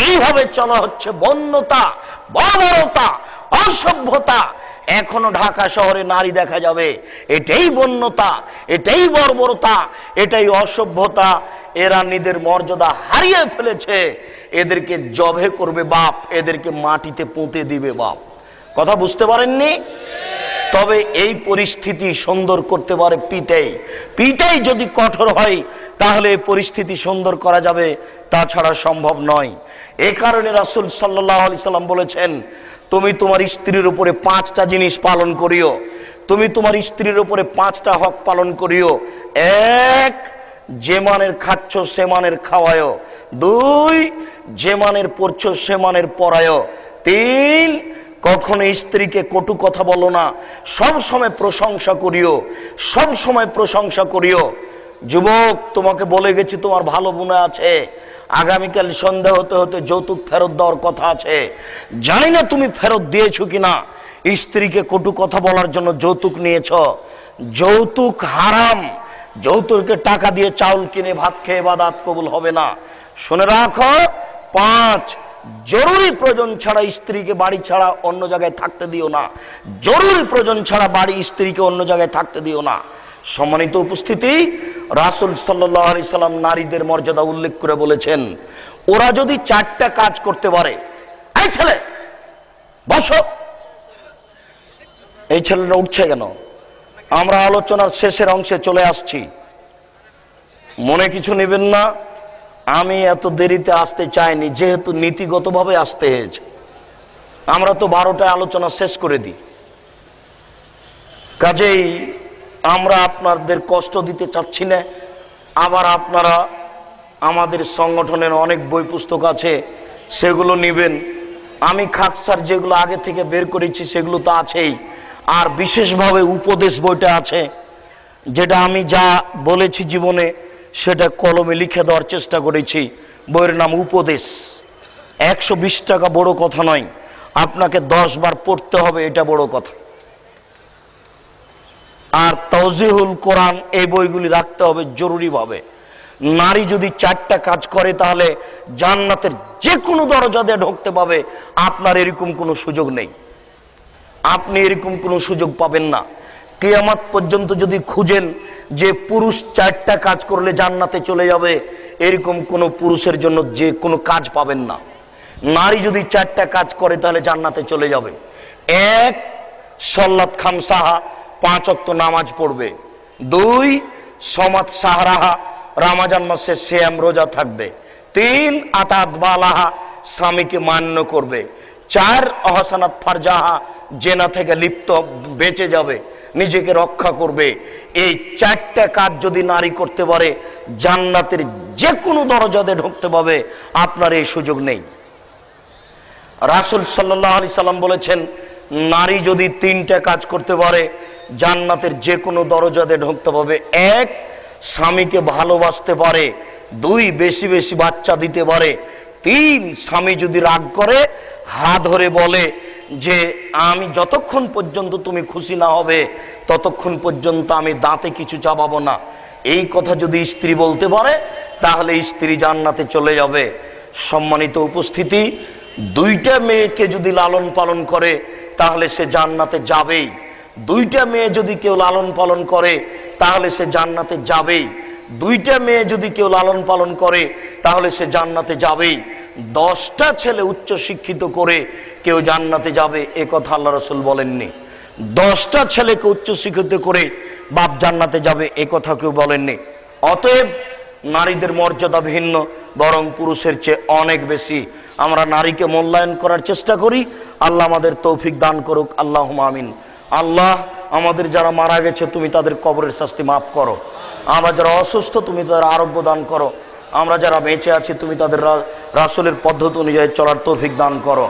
এইভাবে চলা হচ্ছে বন্যতা, বর্বরতা, অসভ্যতা। এখনো ঢাকা শহরে নারী দেখা যাবে, এটাই বন্যতা, এটাই বর্বরতা, এটাই অসভ্যতা। এরা নিজের মর্যাদা হারিয়ে ফেলেছে, এদেরকে জবে করবে বাপ, এদেরকে মাটিতে পুঁতে দিবে বাপ। কথা বুঝতে পারেননি? তবে এই পরিস্থিতি সুন্দর করতে পারে পিটাই। পিটাই যদি কঠোর হয় তাহলে এই পরিস্থিতি সুন্দর করা যাবে, তাছাড়া সম্ভব নয়। এ কারণে রাসূল সাল্লাল্লাহু আলাইহি সাল্লাম বলেছেন, তুমি তোমার স্ত্রীর উপরে 5টা জিনিস পালন করিও। তুমি তোমার স্ত্রীর উপরে 5টা হক পালন করিও। 1, যে মানের খাচ্ছ সে মানের খাওয়ায়। 2, যে মানের পড়ছো সে মানের পড়ায়। 3, কখনো স্ত্রীকে কটু কথা বলো না, সব সময় প্রশংসা করিও, সব সময় প্রশংসা করিও। যুবক, তোমাকে বলে গেছি তোমার ভালো বোন আছে, আগামীকাল সন্ধ্যা হতে হতে যৌতুক ফেরত দেওয়ার কথা আছে। জানি না তুমি ফেরত দিয়েছো কিনা। স্ত্রীকে কটু কথা বলার জন্য যৌতুক নিয়েছ, যৌতুক হারাম। যৌতুকে টাকা দিয়ে চাউল কিনে ভাত খেয়ে ইবাদত কবুল হবে না। শুনে রাখো। 5, জরুরি প্রয়োজন ছাড়া স্ত্রীকে বাড়ি ছাড়া অন্য জায়গায় থাকতে দিও না। জরুরি প্রয়োজন ছাড়া বাড়ি স্ত্রীকে অন্য জায়গায় থাকতে দিও না। সম্মানিত উপস্থিতি, রাসূল সাল্লাল্লাহু আলাইহি সাল্লাম নারীদের মর্যাদা উল্লেখ করে বলেছেন, ওরা যদি 4টা কাজ করতে পারে, এই ছেলে বসো। এই ছেলেরা উঠছে কেন? আমরা আলোচনার শেষের অংশে চলে আসছি, মনে কিছু নেবেন না। আমি এত দেরিতে আসতে চাইনি, যেহেতু নীতিগতভাবে আসতে হয়েছে। আমরা তো 12টায় আলোচনা শেষ করে দিই, কাজেই আমরা আপনাদের কষ্ট দিতে চাচ্ছি না। আবার আপনারা আমাদের সংগঠনের অনেক বই পুস্তক আছে, সেগুলো নেবেন। আমি খাকসার যেগুলো আগে থেকে বের করেছি সেগুলো তো আছেই, আর বিশেষভাবে উপদেশ বইটা আছে, যেটা আমি যা বলেছি জীবনে সেটা কলমে লিখে দেওয়ার চেষ্টা করেছি। বইয়ের নাম উপদেশ। 120 টাকা বড় কথা নয়, আপনাকে 10 বার পড়তে হবে, এটা বড় কথা। আর তাওজিহুল কোরআন, এই বইগুলি রাখতে হবে জরুরিভাবে। নারী যদি 4টা কাজ করে তাহলে জান্নাতের যে কোনো দরজা দিয়ে ঢুকতে পাবে। আপনার এরকম কোনো সুযোগ নেই, আপনি এরকম কোনো সুযোগ পাবেন না। কিয়ামত পর্যন্ত যদি খুঁজেন যে পুরুষ 4টা কাজ করলে জান্নাতে চলে যাবে, এরকম কোনো পুরুষের জন্য যে কোনো কাজ পাবেন না। নারী যদি 4টা কাজ করে তাহলে জান্নাতে চলে যাবে। 1, সল্লাত খামসাহা, 5 ওয়াক্ত নামাজ পড়বে। 2, সমাত সাহরাহা, রমজান মাসে সিয়াম রোজা থাকবে। 3, আতাত বালাহা, স্বামীকে মান্য করবে। 4, অহসানাত ফারজাহা, জেনা থেকে লিপ্ত বেঁচে যাবে, নিজেকে রক্ষা করবে। এই 4টা কাজ যদি নারী করতে পারে জান্নাতের যে কোনো দরজাতে ঢুকতে পাবে। আপনার এই সুযোগ নেই। রাসূল সাল্লাল্লাহু আলাইহি সাল্লাম বলেছেন, নারী যদি 3টা কাজ করতে পারে জান্নাতের যে কোনো দরজাতে ঢুকতে পাবে। 1, স্বামীকে ভালোবাসতে পারে। 2, বেশি বেশি বাচ্চা দিতে পারে। 3, স্বামী যদি রাগ করে হাত ধরে বলে যে আমি যতক্ষণ পর্যন্ত তুমি খুশি না হবে ততক্ষণ পর্যন্ত আমি দাঁতে কিছু চাবাবো না। এই কথা যদি স্ত্রী বলতে পারে তাহলে স্ত্রী জান্নাতে চলে যাবে। সম্মানিত উপস্থিতি, 2টা মেয়েকে যদি লালন পালন করে তাহলে সে জান্নাতে যাবেই। 2টা মেয়ে যদি কেউ লালন পালন করে তাহলে সে জান্নাতে যাবেই। 2টা মেয়ে যদি কেউ লালন পালন করে তাহলে সে জান্নাতে যাবেই। 10টা ছেলে উচ্চ শিক্ষিত করে কেউ জান্নাতে যাবে, এ কথা আল্লাহ রাসূল বলেননি। 10টা ছেলেকে উচ্চ শিক্ষিত করে বাপ জান্নাতে যাবে, এ কথা কেউ বলেননি। অতএব নারীদের মর্যাদা ভিন্ন, বরং পুরুষের চেয়ে অনেক বেশি। আমরা নারীকে মূল্যায়ন করার চেষ্টা করি। আল্লাহ আমাদের তৌফিক দান করুক, আল্লাহুম্মা আমিন। আল্লাহ, আমাদের যারা মারা গেছে তুমি তাদের কবরের শাস্তি মাফ করো। আমরা যারা অসুস্থ তুমি তাদের আরোগ্য দান করো। আমরা যারা বেঁচে আছি তুমি তাদের রাসূলের পদ্ধতি অনুযায়ী চলার তৌফিক দান করো।